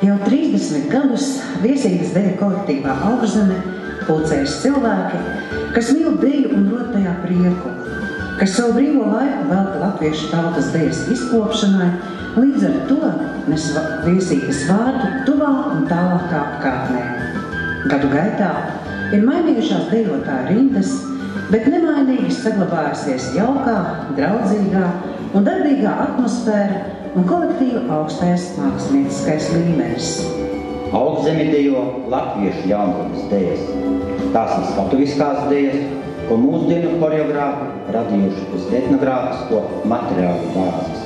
Jau 30 gadus viesības deju kolektīvā Augšzeme pulcējas cilvēki, kas mīl deju un rod tajā prieku, kas savu brīvo laiku velta latviešu tautas dejas izkopšanai, līdz ar to nes viesības vārdu tuvā un tālākā apkārtnē. Gadu gaitā ir mainījušās dejotāju rindas, bet nemainīgi saglabājusies jaukā, draudzīgā un darbīgā atmosfēra un kolektīva augstais mākslinieckais līmenis. Augšzeme dejo latviešu jaunatnes dejas. Tās ir skatuviskās dejas, ko mūsdienu koreogrāfi radījuši uz etnogrāfisko materiālu bāzes.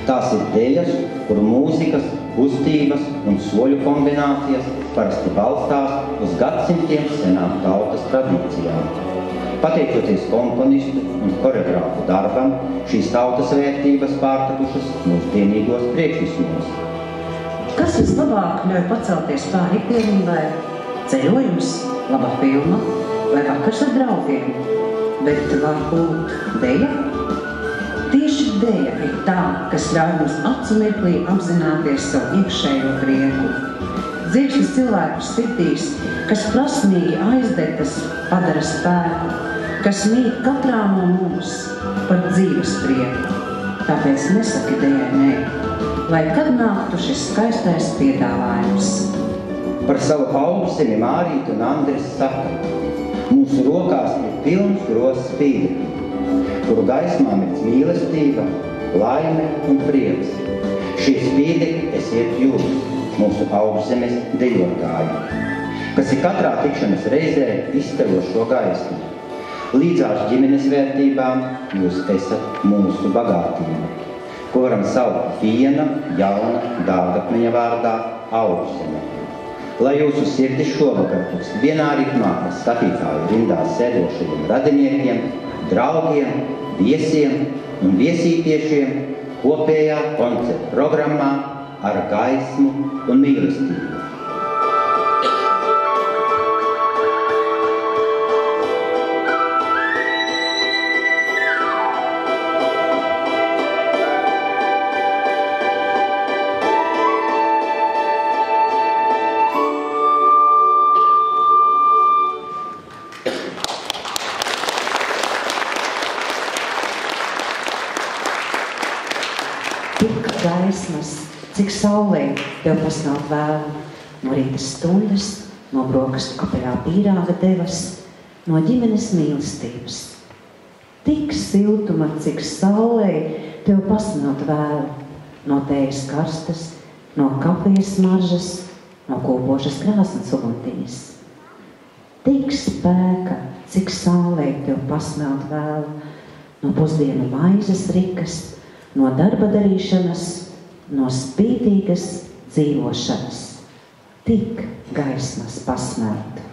Tās ir dejas, kuru mūzikas, kustības un soļu kombinācijas parasti balstās uz gadsimtiem senām tautas tradīcijām. Pateicoties komponistu un koreogrāfu darbam, šīs tautas vērtības pārtapušas mūsdienīgos priekšvismos. Kas vislabāk ļauj pacelties pāri ikdienībai? Ceļojums, laba filma vai vakars ar draugiem? Bet varbūt deja? Tieši deja ir tā, kas ļauj mums acu mirklī apzināties savu iekšējo prieku. Dziesmas cilvēku sirdīs, kas prasmīgi aizdegtas, padara spēku, kas mīt katrā no mums par dzīves prieku. Tāpēc nesaki dejai nē, lai kad nāktu šis skaistais piedāvājums. Par savu Augšzemi Mārīta un Andris saka: mūsu rokās ir pilns grozs spīdekļu, kuru gaismām ir mīlestība, laime un prieks. Šie spīdekļi esiet jūs, mūsu Augšzemes dejotāji, kas ir katrā tikšanas reizē izstaro šo gaismu. Līdzās ģimenes vērtībām jūs esat mūsu bagātība, ko varam saukt viena jauna Dāngapniņa vārdā Augšzeme. Lai jūsu sirdis šovakar vienā ritmā ar skatītāju rindās sēdošajiem radiniekiem, draugiem, viesiem un viesītiešiem kopējā koncerta programmā ar gaismu un mīlestību. Gaismas, cik saulē tev pasnāk vēlu, no rīta stundas, no brokastu kapelā pīrāga devas, no ģimenes mīlestības. Tik siltuma, cik saulē tev pasnāk vēlu, no tējas karstas, no kafijas smaržas, no kopošas krāsnes uguntiņas. Tik spēka, cik saulē tev pasnāk vēlu, no pusdienu maizes rikas, no darba darīšanas, no spītīgas dzīvošanas, tik gaismas pasmelt.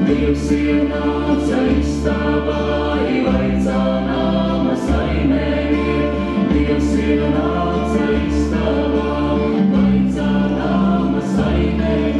Dievs ir nācis tavā, vai caur nama saimē.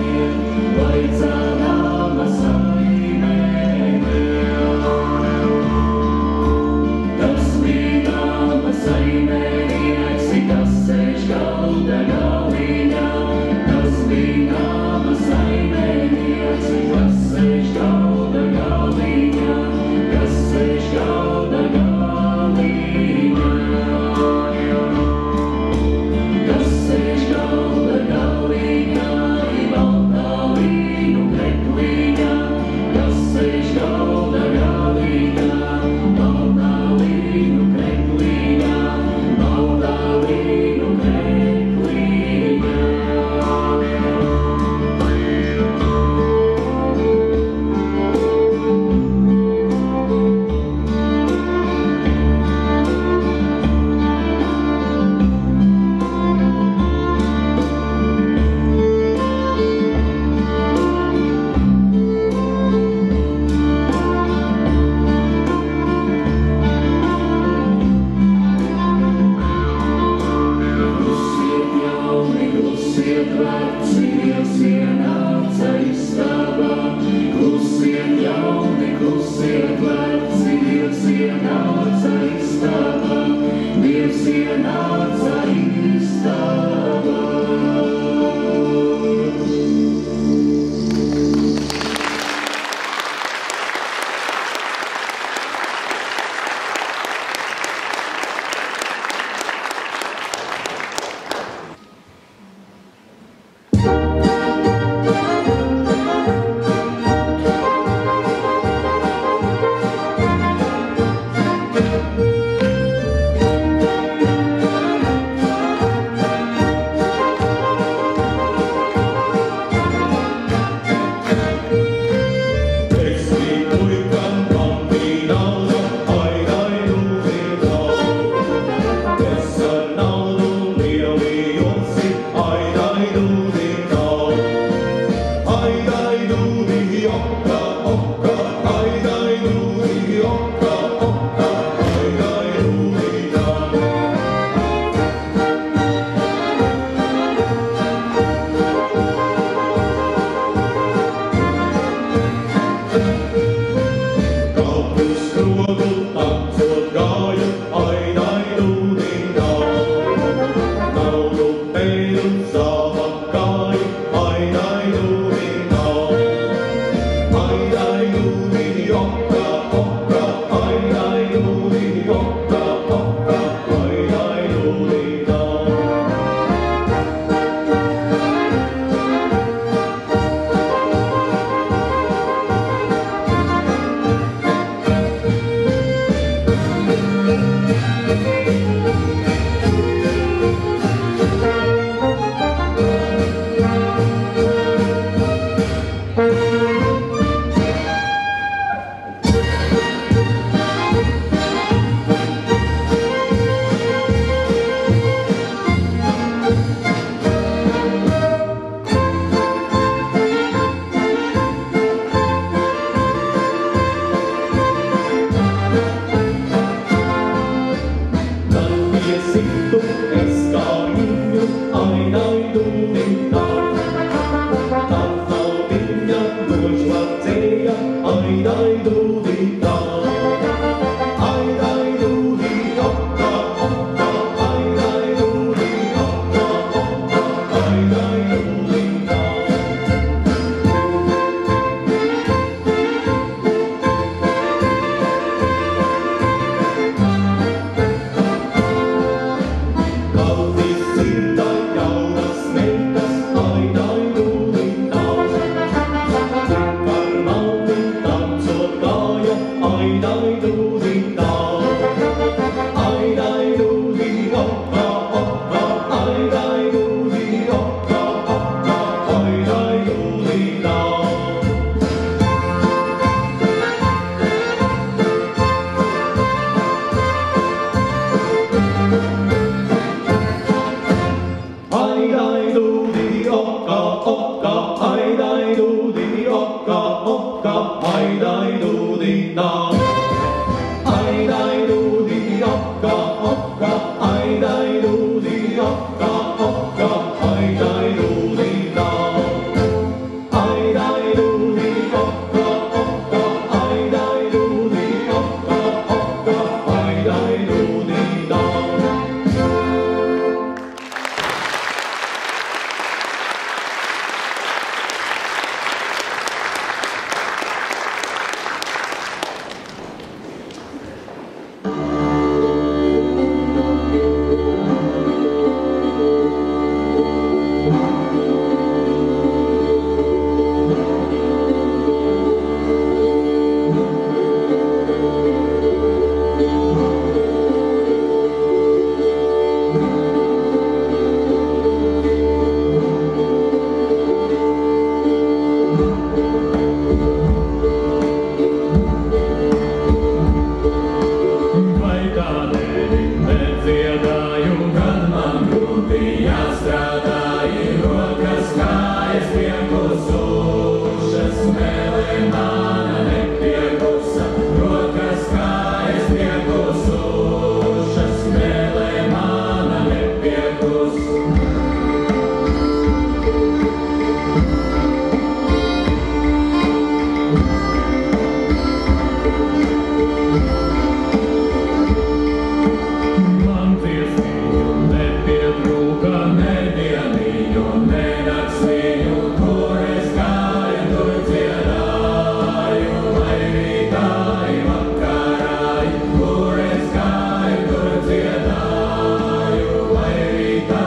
Kur es gāju, tur dziedāju, vai rītā,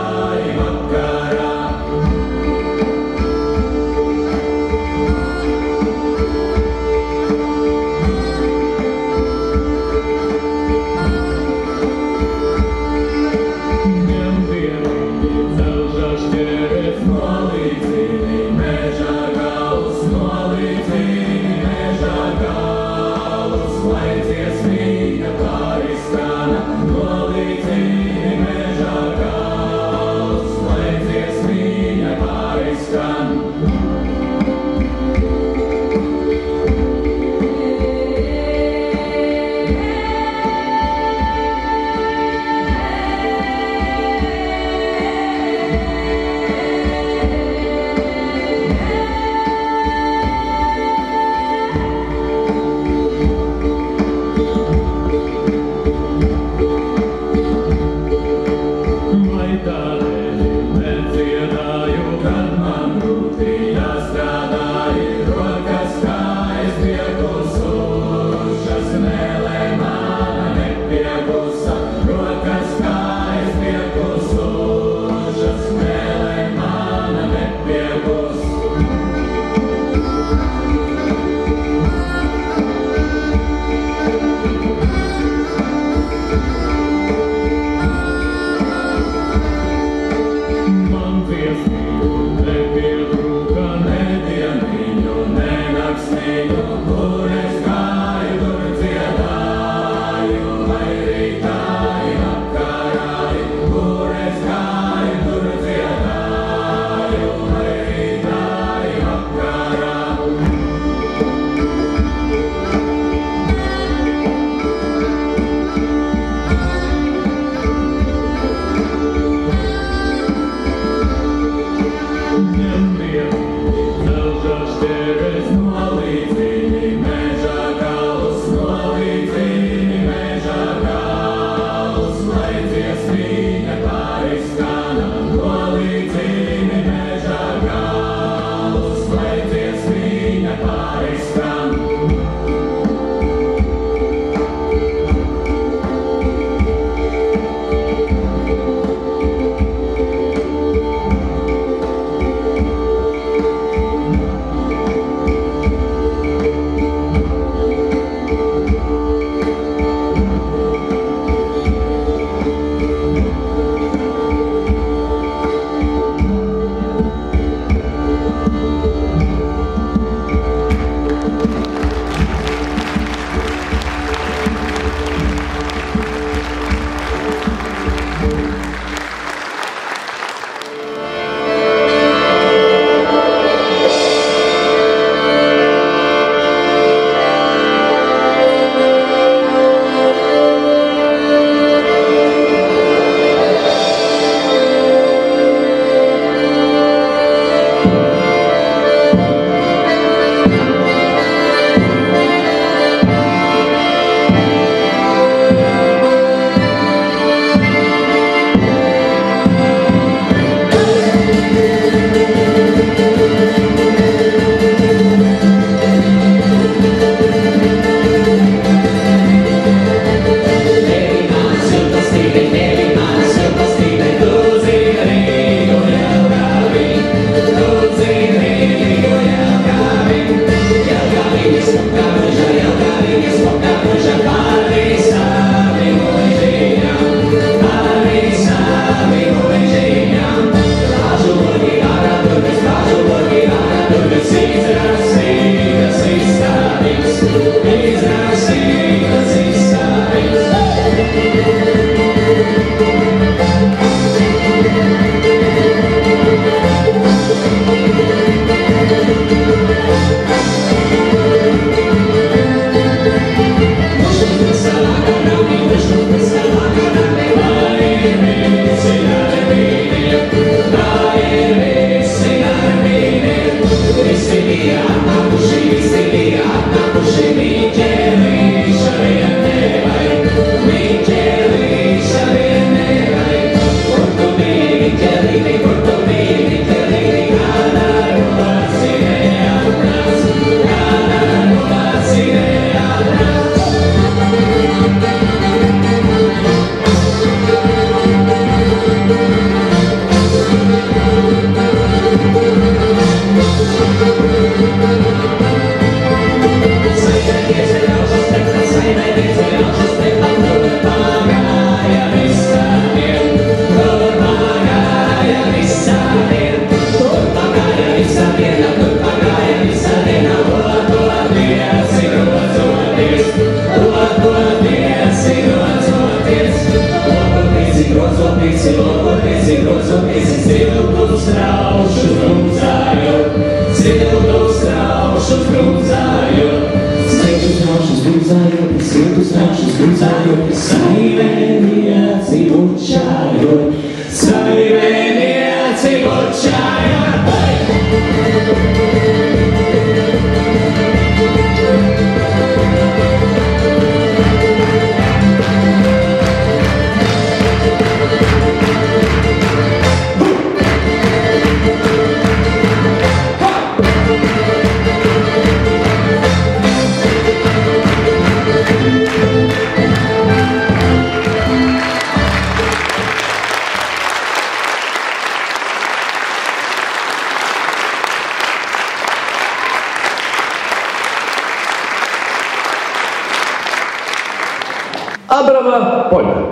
Abrama Poļa.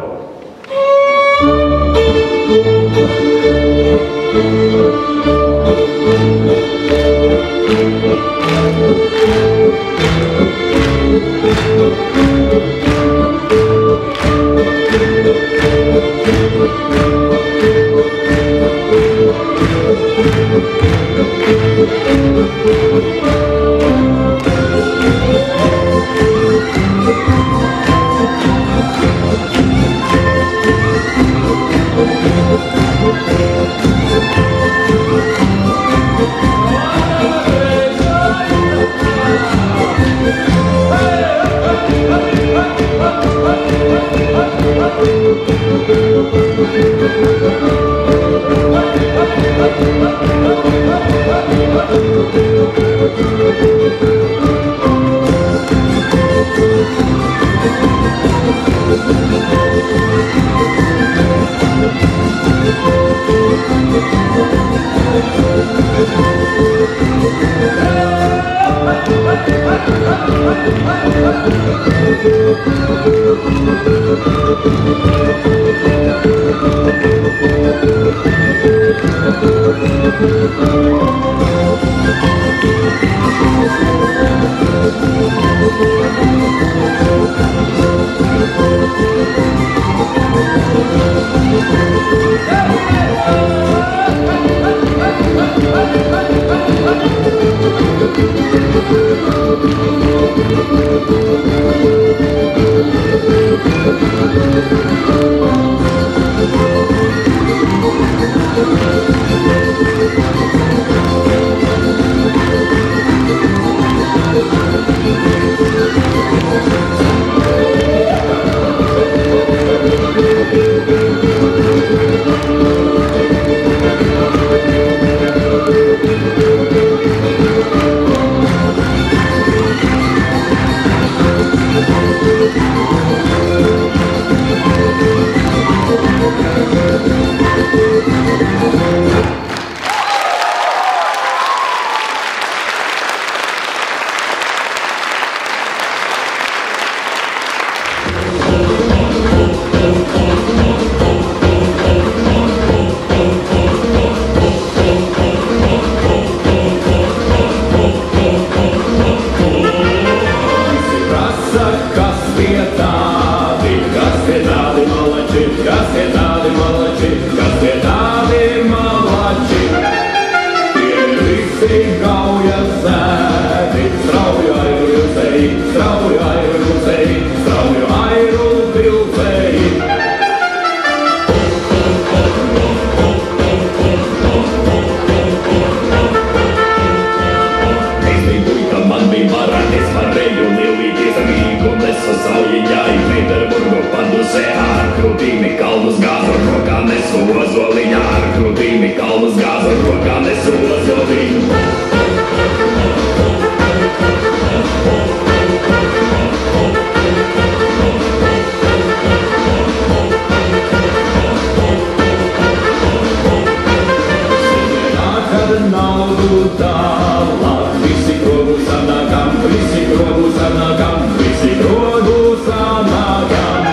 kad naudu dala. Visi krogu sanākam, visi krogu sanākam, visi krogu sanākam.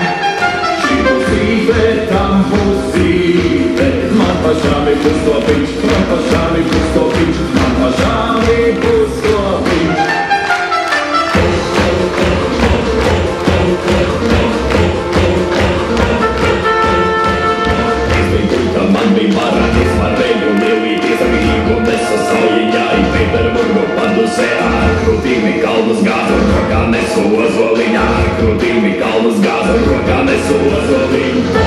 Šī pusīte, tam pusīte, man pašām ir pustopiņš, man pašām ir pustopiņš, man pašām ir pustopiņš. Man bija marānis, marveļu lielīties, ar vīgu nesa saujiņā, I Pētera murgu padusē, ar krūtīmi kalnus gāzu, rokā nesu ozoliņā, ar krūtīmi kalnus gāzu, rokā nesu ozoliņā.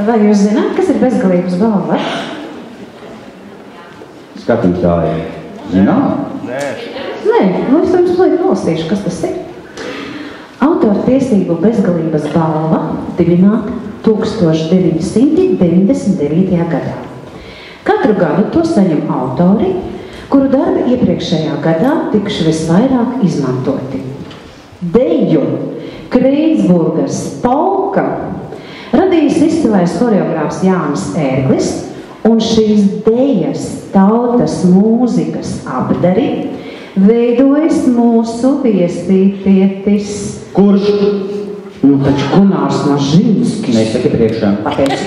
Vai jūs zināt, kas ir bezgalības balva? Skatītāji, zināt? Nē, nu es jums plēju nolasīšu, kas tas ir. Autora tiesību bezgalības balva dibināta 1999. gadā. Katru gadu to saņem autori, kuru darbi iepriekšējā gadā tikuši visvairāk izmantoti. Deju Kreitsburgas polka radījis izcilais choreogrāfs Jānis Ērglis, un šīs dejas tautas mūzikas apdari veidojas mūsu viesītietis. Kurš? Nu, taču Gunārs Nažinskis. Nesaki priekšā. Pateici.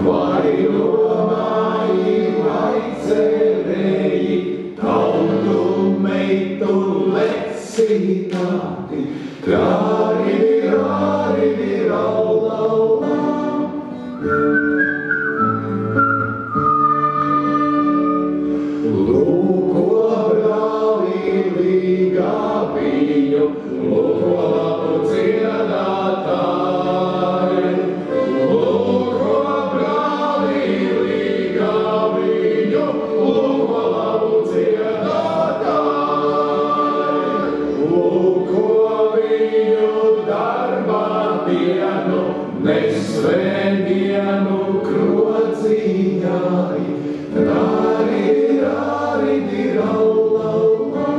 Vai domāji, vai cerēji, tautu sītāti, trāridi, rāridi, raulauā. Lūko brāli līgā viņu, lūko labu dziedātāji. Lūko brāli līgā viņu, lūko labu dziedātāji. Lūko viņu darbā dienu, nesvētdienu krocījāji. Rāridi, rāridi, raulauā.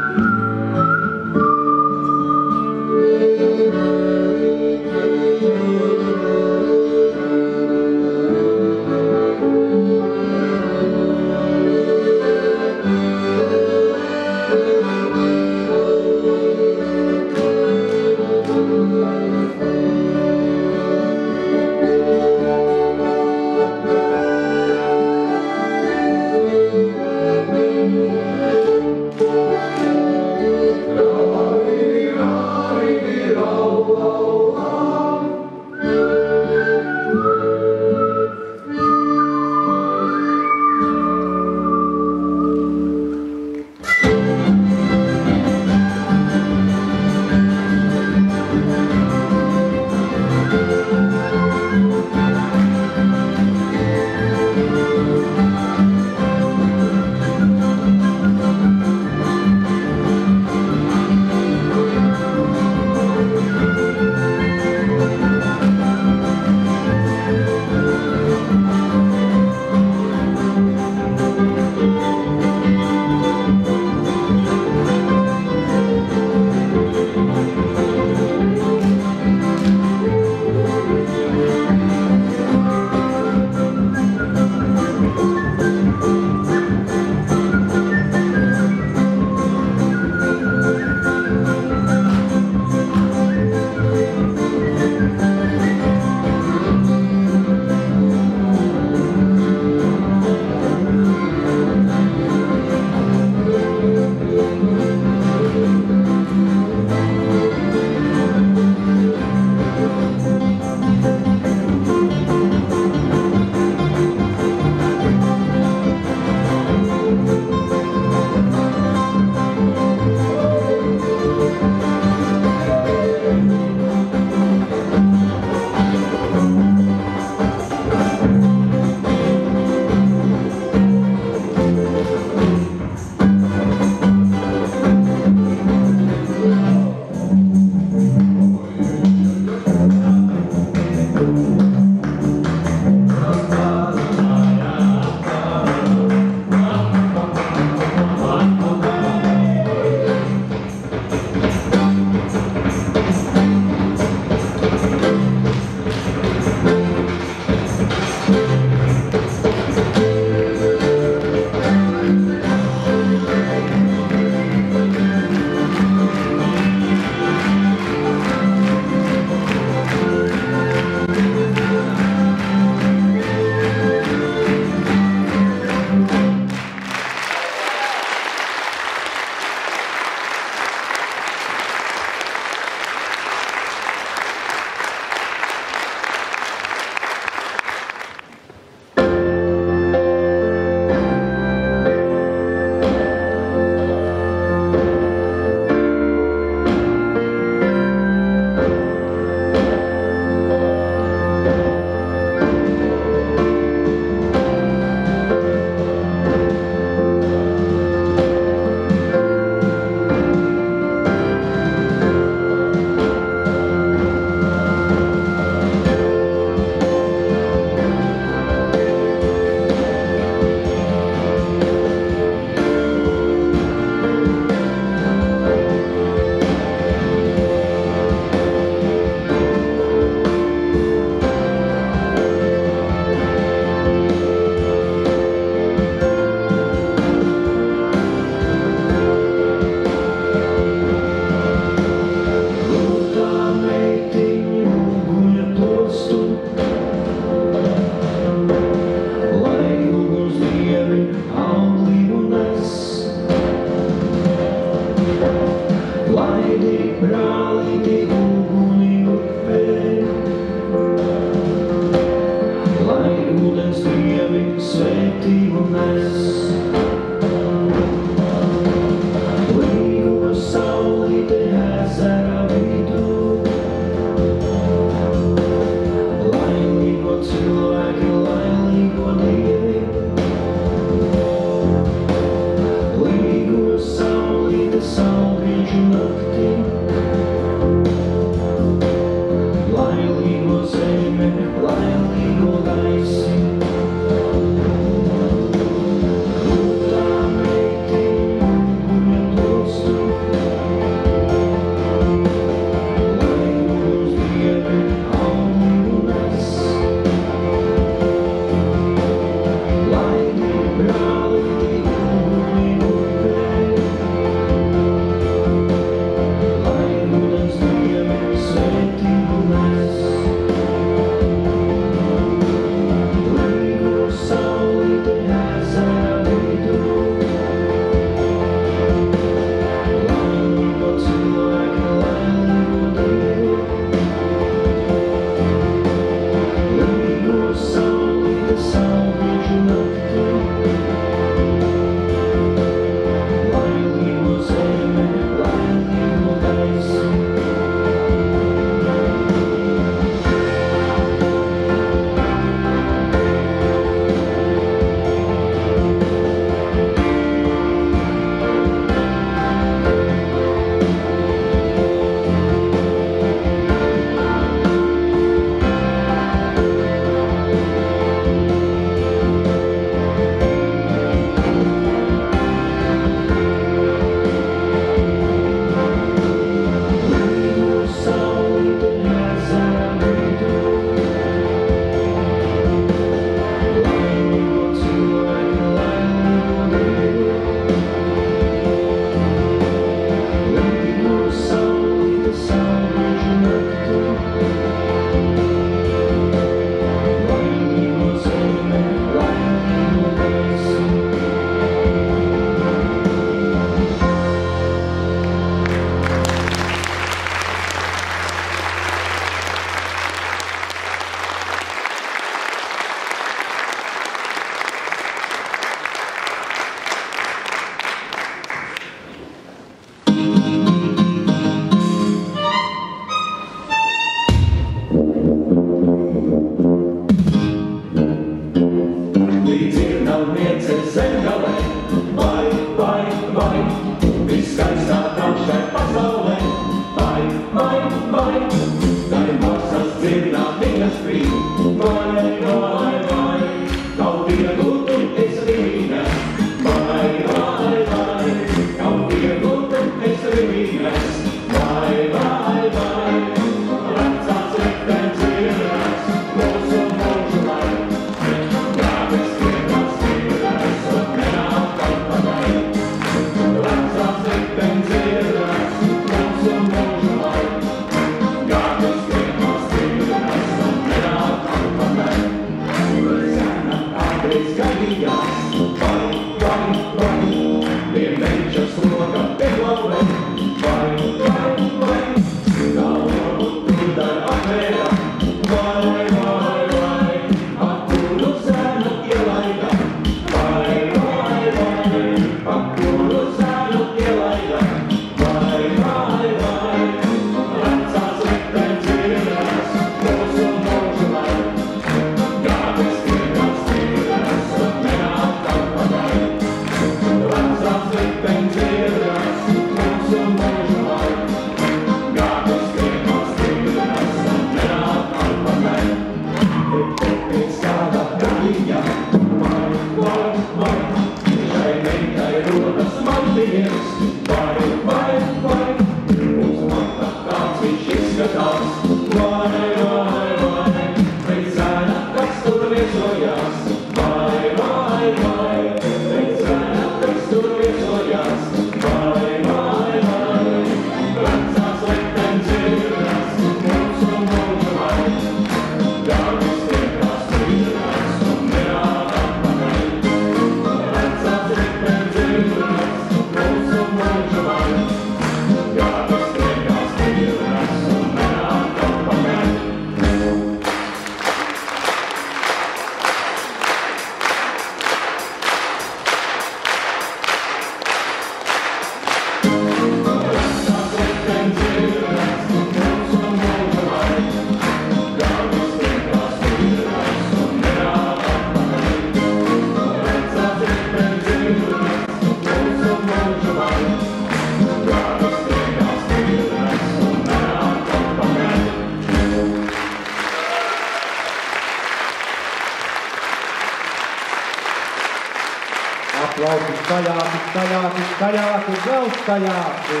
Balsi skaļāki, skaļāki, skaļāki, vēl skaļāki.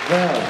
Vēl.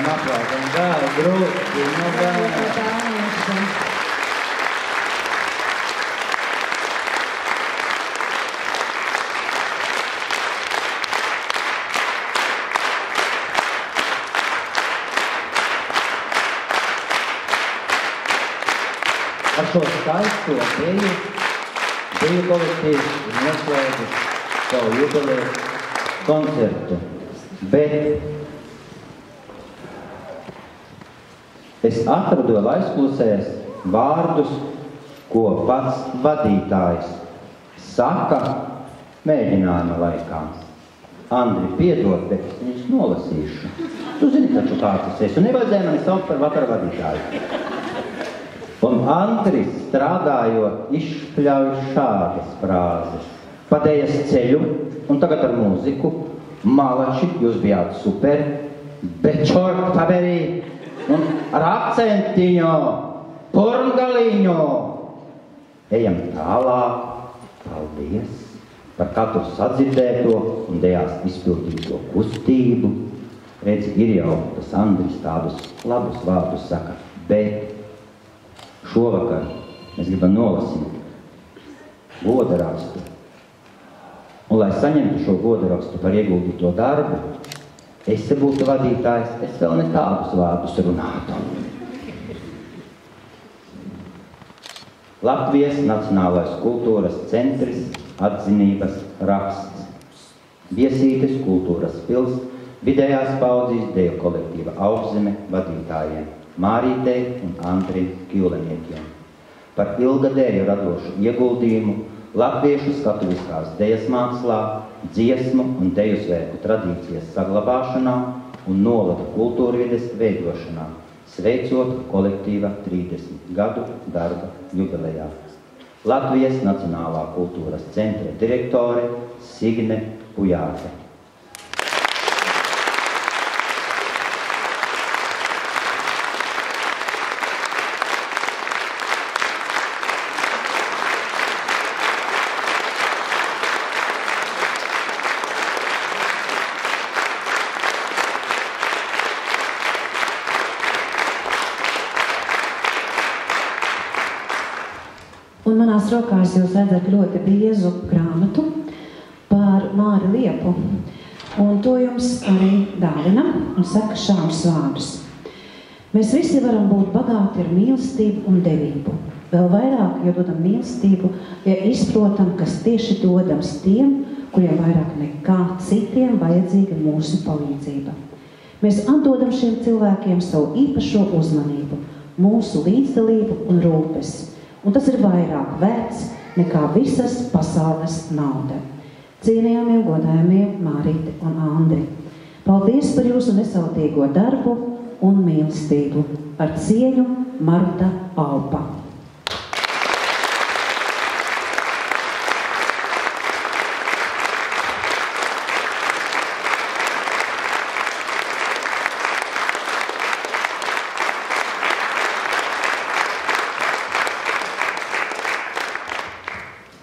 Aplaudēm, vēl grūti, vēl. Ar šo skaisto deju kolektīvs ir noslēdzis savu jubilejas koncertu, bet es atradu vēl aizklausēs vārdus, ko pats vadītājs saka mēģinājuma laikā. Andri, piedod, bet es viņus nolasīšu. Tu zini taču kāds es esmu, un nevajadzēja mani saukt par vakara vadītāju. Un Andris, strādājot, izšpļauj šādas frāzes. Padējas ceļu, un tagad ar mūziku. Malači, jūs bijāt super, bet čort paberī, un ar akcentiņo, porngaliņo. Ejam tālāk, paldies par katru sadzirdēto un dejās izpildīto kustību. Redzi, ir jau tas Andris tādus labus vārdus saka, bet šovakar mēs gribam nolasīt godarakstu. Un, lai saņemtu šo godarakstu par ieguldīto darbu, es te būtu vadītājs, es vēl ne tādus vārdus runātu. Latvijas Nacionālais kultūras centrs atzinības raksts. Viesītes kultūras pils vidējās paudzes deju kolektīva Augzeme vadītājiem Mārītei un Andrim Kjuleniekiem par ilgadēju radošu ieguldījumu latviešu skatuviskās dejas mākslā, dziesmu un deju svētku tradīcijas saglabāšanā un novada kultūrvides veidošanā, sveicot kolektīva 30 gadu darba jubilejā. Latvijas Nacionālā kultūras centra direktore Signe Pujāte. Un manās rokās jūs redzat ļoti biezu grāmatu par Māri Liepu. Un to jums arī dāvina un saka šādus vārdus. Mēs visi varam būt bagāti ar mīlestību un devību. Vēl vairāk, ja dodam mīlestību, ja izprotam, kas tieši dodams tiem, kuriem vairāk nekā citiem vajadzīga mūsu palīdzība. Mēs atdodam šiem cilvēkiem savu īpašo uzmanību, mūsu līdzdalību un rūpes. Un tas ir vairāk vērts nekā visas pasaules nauda. Cienījamie, godājamie Mārīte un Andri, paldies par jūsu nesautīgo darbu un mīlestību. Ar cieņu, Marta Alpa.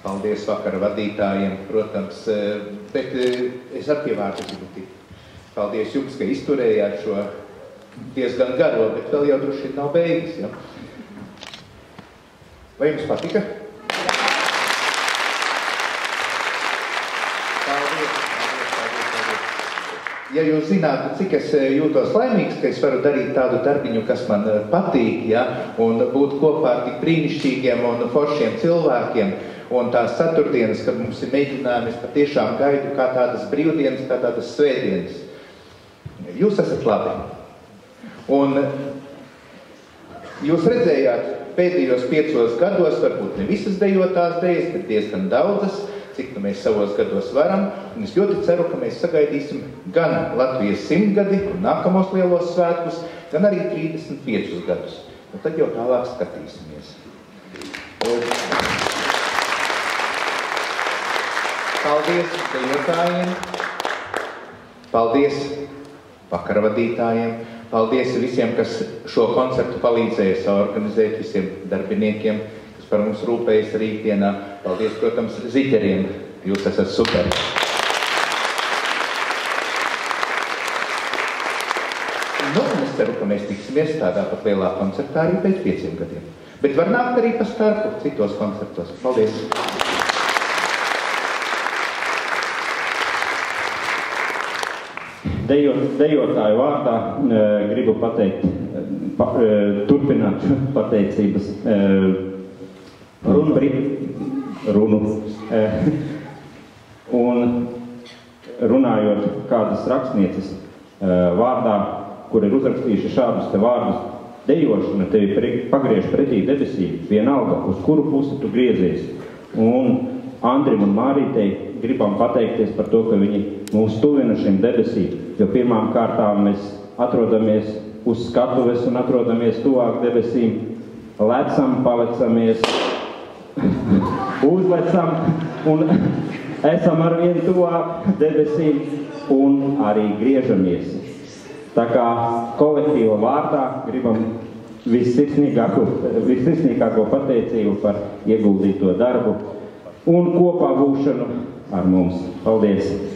Paldies vakara vadītājiem, protams, bet es ar pie vārdu gribu tikt. Paldies jums, ka izturējāt šo diezgan garo, bet vēl jau droši nav beigas, ja? Vai jums patika? Paldies. Ja jūs zinātu, cik es jūtos laimīgs, ka es varu darīt tādu darbiņu, kas man patīk, ja? Un būt kopā ar tik brīnišķīgiem un foršiem cilvēkiem, Un tās ceturtdienas, kad mums ir mēģinājumi, es patiešām gaidu kā tādas brīvdienas, kā tādas svētdienas. Jūs esat labi. Un jūs redzējāt pēdējos 5 gados, varbūt ne visas dejotās dejas, bet diezgan daudzas, cik nu mēs savos gados varam. Un es ļoti ceru, ka mēs sagaidīsim gan Latvijas 100 gadi un nākamos lielos svētkus, gan arī 35 gadus. Un tad jau tālāk skatīsimies. Paldies dejotājiem, paldies vakaravadītājiem, paldies visiem, kas šo koncertu palīdzēja organizēt, visiem darbiniekiem, kas par mums rūpējas rītdienā. Paldies, protams, ziķeriem, jūs esat super. Nu, un es ceru, ka mēs tiksimies tādā pat lielā koncertā arī pēc 5 gadiem. Bet var nākt arī pa starpu citos koncertos. Paldies! Dejotāju vārdā gribu pateikt, turpināt pateicības runu. Un runājot kādas rakstnieces vārdā, kur ir uzrakstījuši šādus te vārdus, dejošana tevi pagriež pretī debesīm, vienalga, uz kuru pusi tu griezies. Un Andrim un Mārītei gribam pateikties par to, ka viņi mūs tuvina šim debesīm, jo pirmām kārtām mēs atrodamies uz skatuves un atrodamies tuvāk debesīm, lecam, palecamies, uzlecam un esam arvien tuvāk debesīm un arī griežamies. Tā kā kolektīva vārdā gribam vissirsnīgāko pateicību par ieguldīto darbu un kopā būšanu ar mums. Paldies!